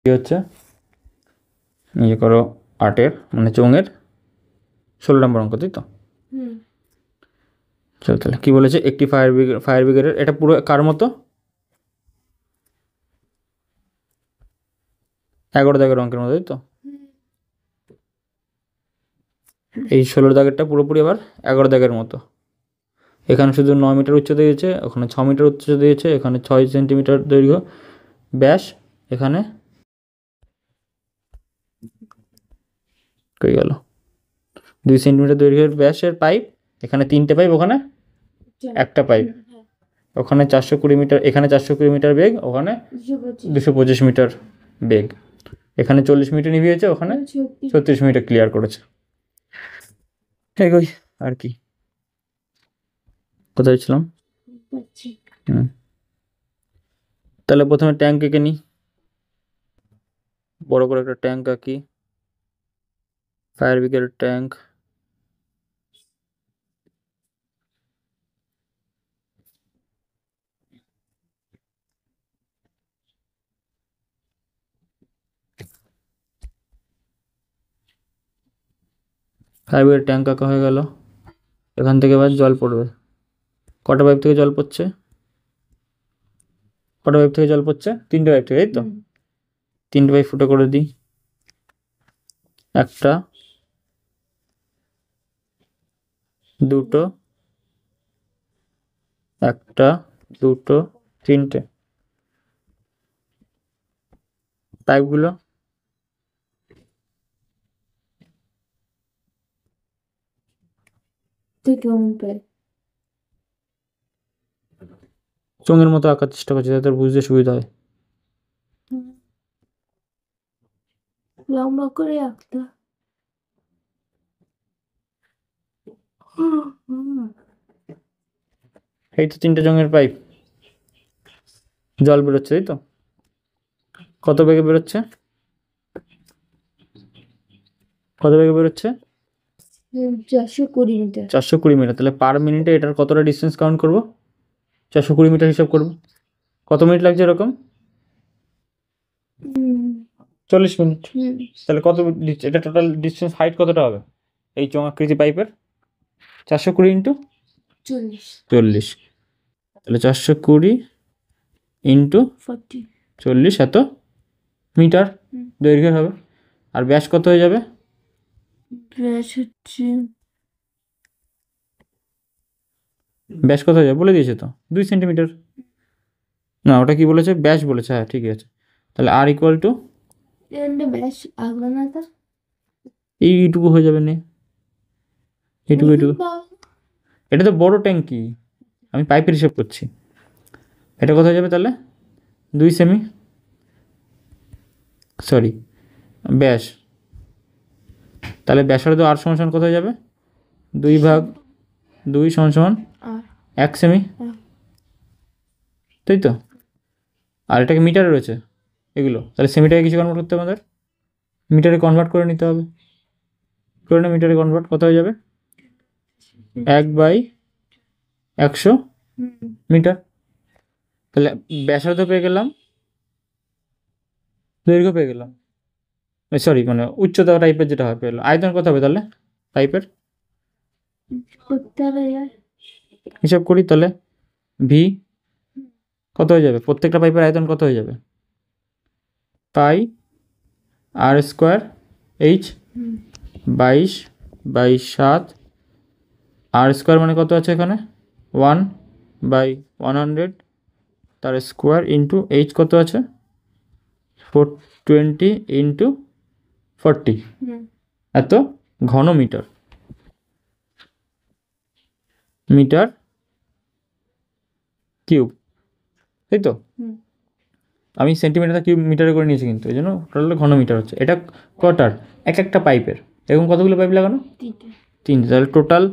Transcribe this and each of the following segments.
কি হচ্ছে ইয়ে করো 8-এর মানে চোঙের 16 নম্বর অঙ্ক, তাই তো? চলো তাহলে কী বলেছে, একটি ফায়ার ব্রিগেডের, এটা পুরো কার মতো? 11 দাগের অঙ্কের মতো, তাই তো? এই 16 দাগেরটা পুরোপুরি আবার 11 দাগের মতো। এখানে শুধু 9 মিটার উচ্চতা দিয়েছে, ওখানে 6 মিটার উচ্চতা দিয়েছে, এখানে 6 সেন্টিমিটার দৈর্ঘ্য ব্যাস, এখানে কই গেল 2 সেন্টিমিটার দৈর্ঘ্যের ব্যাসের পাইপ, এখানে 3টে পাইপ, ওখানে একটা পাইপ, ওখানে 420 মিটার, এখানে 420 মিটার বেগ, ওখানে 225 মিটার বেগ, এখানে 40 মিটার নিভিয়েছে, ওখানে 36 মিটার ক্লিয়ার করেছে। এগোই আর কি, কোথায় ছিলাম? তাহলে প্রথমে ট্যাঙ্ক এঁকে নিই, বড় করে একটা ট্যাঙ্ক আঁকি, ফায়ার ব্রিগেডের ট্যাঙ্ক। ফায়ার ব্রিগেড ট্যাঙ্ক আঁকা হয়ে গেল। এখান থেকে এবার জল পড়বে। কটা পাইপ থেকে জল পড়ছে? কটা পাইপ থেকে জল পড়ছে? 3টে পাইপ থেকে, তাই তো? 3টে পাইপ ফুটো করে দিই। একটা, দুটো, একটা, দুটো, 3টে। পাইপগুলো চোঙের মতো আঁকার চেষ্টা করছি যাতে বুঝতে সুবিধা হয়। লম্বা করে আঁকতে। এই তো 3টে চোঙের পাইপ, জল বেরোচ্ছে, তাই তো? কত বেগে বেরোচ্ছে? কত বেগে বেরোচ্ছে? 420 মিটার। 420 মিটার। তাহলে পার মিনিটে এটার কতটা ডিস্টেন্স কাউন্ট করবো? 420 মিটার হিসাব করবো। কত মিনিট লাগছে এরকম? 40 মিনিট। তাহলে কত এটা টোটাল ডিস্টেন্স হাইট কতটা হবে এই চোঙাকৃতি পাইপের? 420 ইন্টু 40। তাহলে 420 ইন্টু 40 এত মিটার দৈর্ঘ্যের হবে। আর ব্যাস কত হয়ে যাবে? ব্যাস হচ্ছে ব্যাস কত হয়ে যাবে বলে দিয়েছে তো, 2 সেন্টিমিটার। না, ওটা কি বলেছে? ব্যাস বলেছে, হ্যাঁ ঠিকই আছে। তাহলে আর ইকুয়াল টু ব্যাস আঁকবে না তো, এইটুকু হয়ে যাবে, নে এইটুকু এইটুকু। এটা তো বড় ট্যাঙ্কি, আমি পাইপের হিসাব করছি। এটা কত হয়ে যাবে তাহলে? 2 সেমি, সরি ব্যাস। তাহলে ব্যাসার্ধ আর সমান কত হয়ে যাবে? 2/2 সমান 1 সেমি, তাই তো? আর এটাকে মিটারে রয়েছে এগুলো, তাহলে সেমিটাকে কিছু কনভার্ট করতে হবে আমাদের, মিটারে কনভার্ট করে নিতে হবে। করে না, মিটারে কনভার্ট কত হয়ে যাবে? 1/100 মিটার। তাহলে ব্যাসার্ধ পেয়ে গেলাম, দৈর্ঘ্য পেয়ে গেলাম, সরি মানে উচ্চতা টাইপের যেটা হয় পেয়ে গেলাম। আয়তন কত হবে তাহলে পাইপের? হিসাব করি তাহলে, ভি কত হয়ে যাবে? প্রত্যেকটা পাইপের আয়তন কত হয়ে যাবে? পাই আর স্কোয়ার এইচ, 22/7। আর স্কোয়ার মানে কত আছে এখানে? 1/100, তার স্কোয়ার ইন্টু এইচ কত আছে? 420 ইন্টু 40, এত ঘন মিটার, মিটার কিউব, তাই তো? আমি সেন্টিমিটার কিউব মিটারে করে নিয়েছি কিন্তু, এই জন্য টোটাল ঘন মিটার হচ্ছে। এটা কটার? একটা পাইপের। এরকম কতগুলো পাইপ লাগানো? 3টে। তাহলে total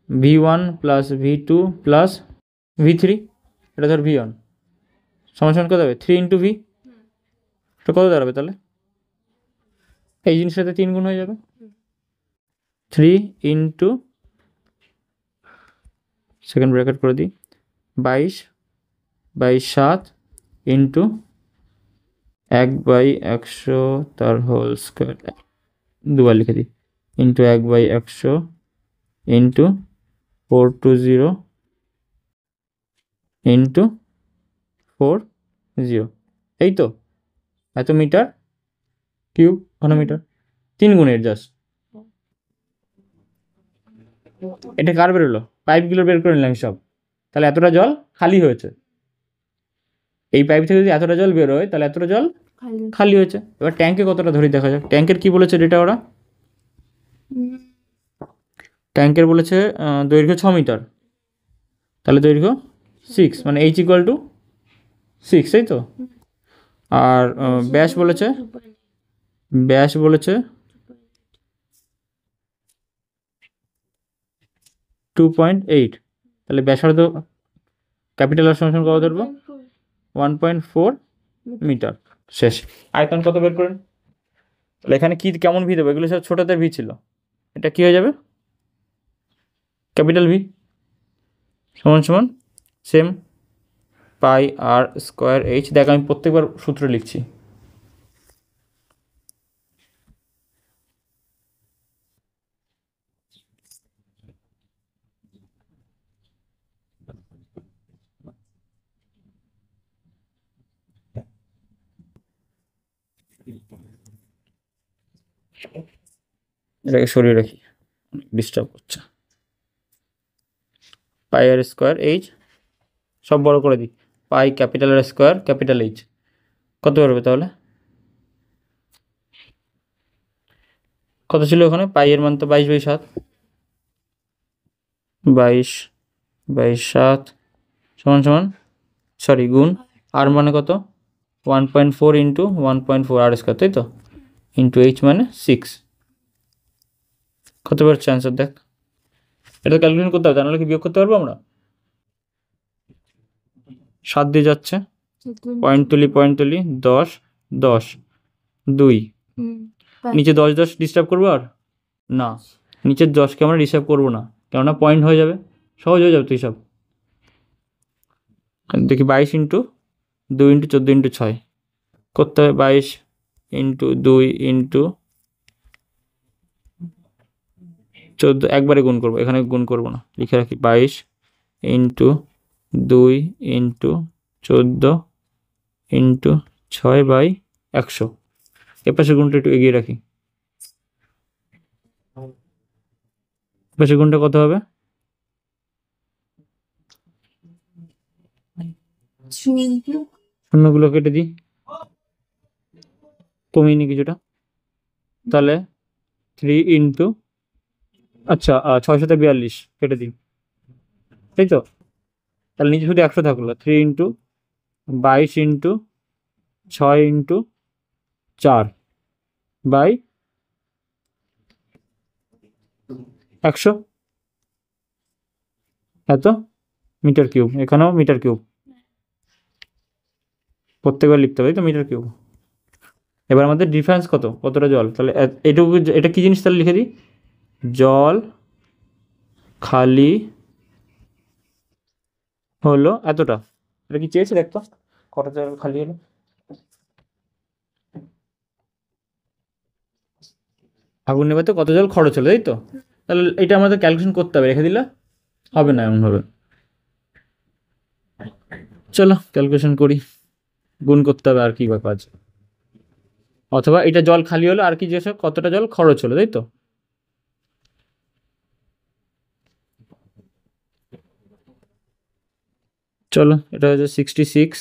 V1 plus V2 plus V3, এটা ধর V1 সমান কত হবে? 3 ইন্টু ভি। এটা কত দাঁড়াবে তাহলে? এই জিনিসটাতে 3 গুণ হয়ে যাবে। 3 ইন্টু, সেকেন্ড ব্র্যাকেট করে দিই, 22/7 ইন্টু 1/100 তার হোল স্কোয়ার, দুবার লিখে দিই, ইন্টু 1/100 ইন্টু 420 ইন্টু 40, এই তো এত মিটার কিউব ঘনমিটার, 3 গুণের জাস্ট। এটা কার বেরোলো? পাইপগুলো বের করে নিলাম সব, তাহলে এতটা জল খালি হয়েছে। এই পাইপ থেকে যদি এতটা জল বেরোয় তাহলে এতটা জল খালি খালি হয়েছে। এবার ট্যাঙ্কে কতটা ধরি দেখা যাক। ট্যাঙ্কের কি বলেছে ডেটা ওরা? ট্যাঙ্কের বলেছে দৈর্ঘ্য 6 মিটার, তাহলে দৈর্ঘ্য 6, মানে H = 6, তাই তো। আর ব্যাস বলেছে 2.8, তাহলে ব্যাসার্ধ ক্যাপিটাল আর সমান কত ধরবো? 1.4 মিটার। শেষ। আয়তন কত বের করেন? তাহলে এখানে কি কেমন ভি দেবো? এগুলো সব ছোটদের ভি ছিল, এটা কি হয়ে যাবে? ক্যাপিটাল ভি সমান সমান সেম পাই আর স্কোয়ার এইচ। দেখ আমি প্রত্যেকবার সূত্র লিখছি। এটাকে সরিয়ে রাখি, ডিস্টার্ব করছে। পাই আর স্কোয়ার এইচ সব বড় করে দিই, পাই ক্যাপিটাল আর স্কোয়ার ক্যাপিটাল এইচ কত বেরোবে তাহলে? কত ছিল ওখানে? পাই এর মান তো 22/7, 22/7 সমান সমান, সরি গুণ, আর মানে কত? 1.4 ইন্টু 1.4 আর স্কোয়ার, তাই তো, ইন্টু এইচ মানে 6। কত বেরোচ্ছে অ্যান্সার দেখ। এটা ক্যালকুলেশন করতে হবে, তা নাহলে কি বিয়োগ করতে পারবো আমরা? 7 দিয়ে যাচ্ছে, পয়েন্ট তুলি 10 10 2, নিচে 10 10 ডিস্টার্ব করবো আর না, নিচের 10কে আমরা ডিস্টার্ব করবো না, কেননা পয়েন্ট হয়ে যাবে, সহজ হয়ে যাবে তো হিসাব। দেখি 22 ইন্টু 2 ইন্টু 14 ইন্টু 6 করতে হবে, 22 ইন্টু 2 ইন্টু 14, একবারে গুণ করবো, এখানে গুণ করবো না, লিখে রাখি 22 ইন্টু 2 ইন্টু 14 ইন্টু 6/100। এপাশে গুণটা একটু এগিয়ে রাখি, এপাশে গুণটা কত হবে? শূন্যগুলো কেটে দিই, কমিয়ে নি কিছুটা, তাহলে 3 ইন্টু, আচ্ছা 642 কেটে দিই, তাই তো। তাহলে নিচে শুধু 100 থাকলো, 3 ইন্টু 22 ইন্টু 6 ইন্টু 4/100, এত মিটার কিউব। এখানেও মিটার কিউব, প্রত্যেকবার লিখতে হবে, তাই তো, মিটার কিউব। এবার আমাদের ডিফারেন্স কতটা জল, তাহলে এটুকু, এটা কি জিনিস তাহলে লিখে দিই, জল খালি হলো এতটা। এটা কি চেয়েছে দেখতো, কটা জল খালি হলো? আগুন নেভাতে কত জল খরচ হলো, তাই তো। তাহলে এটা আমাদের ক্যালকুলেশন করতে হবে, রেখে দিলে হবে না এমনভাবে। চলো ক্যালকুলেশন করি, গুণ করতে হবে আর কি বা কাজ, অথবা এটা জল খালি হলো আর কি, যেসব কতটা জল খরচ হলো, তাই তো। চলো এটা হচ্ছে 66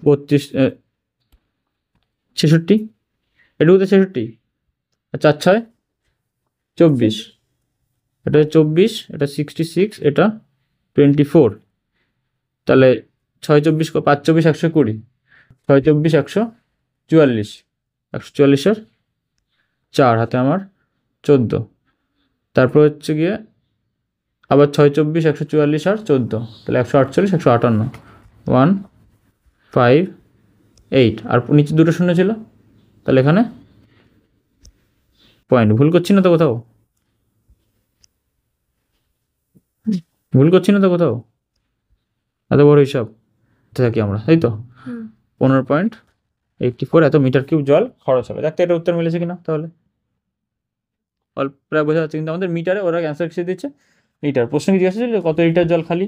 32 66, এটুকু তো 66, আচ্ছা 6 24, এটা 24, এটা 66, এটা 24, তাহলে 6 24 5 24 120, 6 24 144, 144-এর 4 হাতে আমার 14, তারপর হচ্ছে গিয়ে আবার 6 24 144 আর 14, তাহলে 148 158, 158, আর নিচে দুটো শূন্য ছিল, তাহলে এখানে পয়েন্ট। ভুল করছি না তো কোথাও? এত বড় হিসাব থাকি আমরা, তাই তো। 15.5 84 এত মিটার কিউব জল খরচ হবে। দেখতে এটা উত্তর মিলেছে কিনা তাহলে? অল্প প্রায় বোঝা যাচ্ছে, কিন্তু আমাদের মিটারে ওরা অ্যান্সার কিসে দিচ্ছে? লিটার। প্রশ্ন কি জিজ্ঞাসা ছিল কত লিটার জল খালি?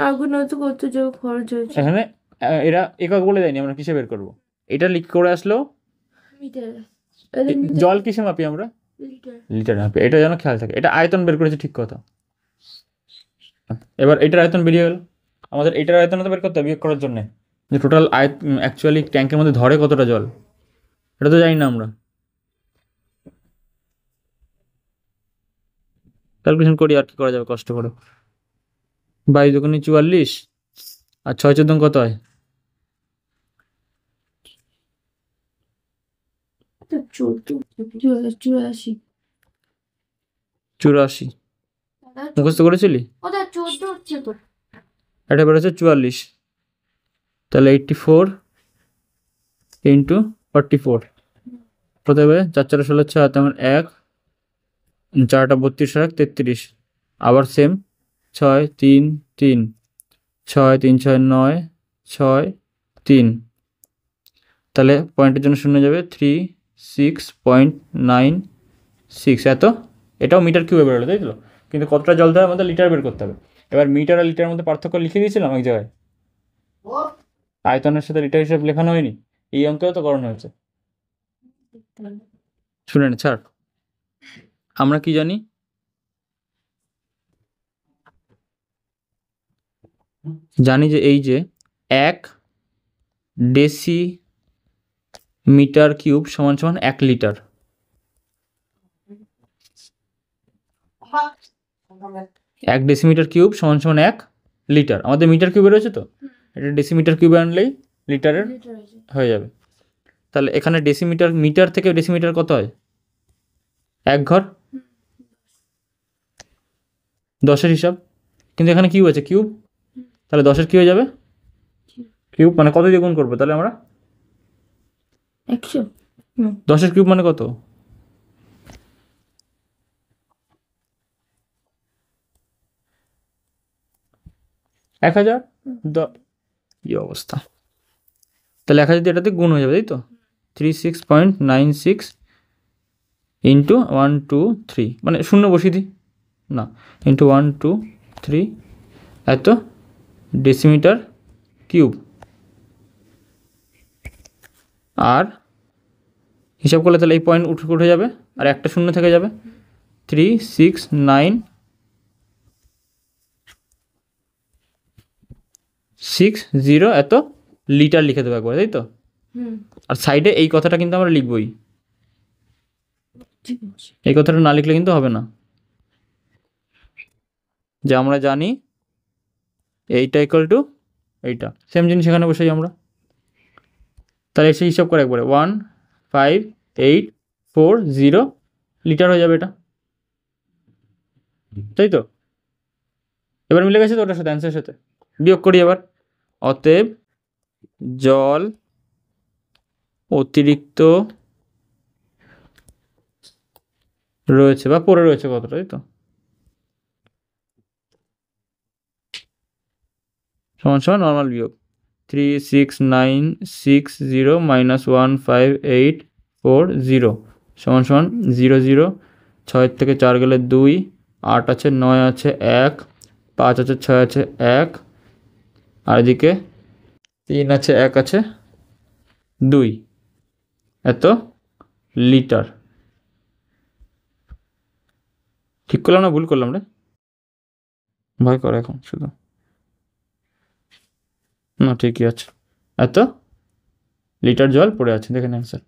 আগুন হয়তো কত জল খরচ হয়েছে এখানে এরা একক বলে দেয়নি, আমরা কিসে বের করবো? এটা লিখ করে আসলো মিটার, জল কিসে মাপি আমরা? লিটার। লিটার মাপি, এটা যেন খেয়াল থাকে। এটা আয়তন বের করেছে, ঠিক কথা। এবার এটার আয়তন বেরিয়ে গেল, আমাদের এটার আয়তন তো বের করতে হবে বিয়োগ করার জন্য, যে টোটাল অ্যাকচুয়ালি ট্যাঙ্কের মধ্যে ধরে কতটা জল, এটা তো জানি না আমরা। ক্যালকুলেশন করি, আর কি করা যাবে কষ্ট করে। 22 দুগুণে 44, আর 6 14 কত হয়? 84। 84 মুখস্থ করেছিলি? ওটা 14 হচ্ছে তো। এটা বেরোচ্ছে 44, তাহলে 84 ইন্টু 44 কত হবে? 4 4 16 6, তেমন 1 4টা 32 আর 33, আবার সেম 6 3 3 6 3 6 9 6 3, তাহলে পয়েন্টের জন্য শূন্য যাবে 36.96 এত। এটাও মিটার কিউবে বেরোলো, তাই তো? কিন্তু কতটা জল দেয় আমাদের লিটার বের করতে হবে। এবার মিটার আর লিটারের মধ্যে পার্থক্য লিখে দিয়েছিলাম এক জায়গায়, আয়তনের সাথে লিটার হিসাব লেখানো হয়নি, এই অঙ্কেও তো করানো হয়েছে। শুনে নে, ছাড়। আমরা কি জানি? জানি যে এই যে 1 ডেসি মিটার কিউব সমান সমান 1 লিটার। 1 ডেসিমিটার কিউব সমান সমান 1 লিটার। আমাদের মিটার কিউবে রয়েছে তো, এটা ডেসিমিটার কিউবে আনলেই লিটারের হয়ে যাবে। তাহলে এখানে ডেসিমিটার, মিটার থেকে ডেসিমিটার কত হয়? 1 ঘর, 10-এর হিসাব। কিন্তু এখানে কিউব আছে, কিউব, তাহলে 10-এর কি হয়ে যাবে? কিউব মানে কত দিয়ে গুণ করবো তাহলে আমরা? 100। 10-এর কিউব মানে কত? 1000। কি অবস্থা! তাহলে 1000 দিয়ে এটাতে গুণ হয়ে যাবে, তাই তো? 36.96 ইন্টু 1 2 3, মানে শূন্য বসিয়ে দিই না, ইন্টু 1 2 3 এত ডেসিমিটার কিউব। আর হিসাব করলে তাহলে এই পয়েন্ট উঠে যাবে, আর একটা শূন্য থেকে যাবে। 3696 এত লিটার লিখে দেবো একবার, তাই তো? আর সাইডে এই কথাটা কিন্তু আমরা লিখবই, এই কথাটা না লিখলে কিন্তু হবে না। যে আমরা জানি এইটা ইকুয়াল টু এইটা, সেম জিনিস এখানে বসাই আমরা। তাহলে এসে হিসাব করে একবারে 1580 লিটার হয়ে যাবে এটা, তাই তো? এবার মিলে গেছে তো ওটার সাথে, অ্যান্সারের সাথে। বিয়োগ করি এবার। অতএব জল অতিরিক্ত রয়েছে বা পড়ে রয়েছে কতটা, তাই তো? সমান সমান নর্মাল বিয়োগ 36960 মাইনাস 15840 সমান সমান 0 0, 6 থেকে 4 গেলে 2, 8 আছে 9 আছে 1, 5 আছে 6 আছে 1, আর এদিকে 3 আছে 1 আছে 2, এত লিটার। ঠিক করলাম না ভুল করলাম রে? ভয় করে এখন শুধু, না ঠিকই আছে। এত লিটার জল পড়ে আছে, দেখেন অ্যান্সার।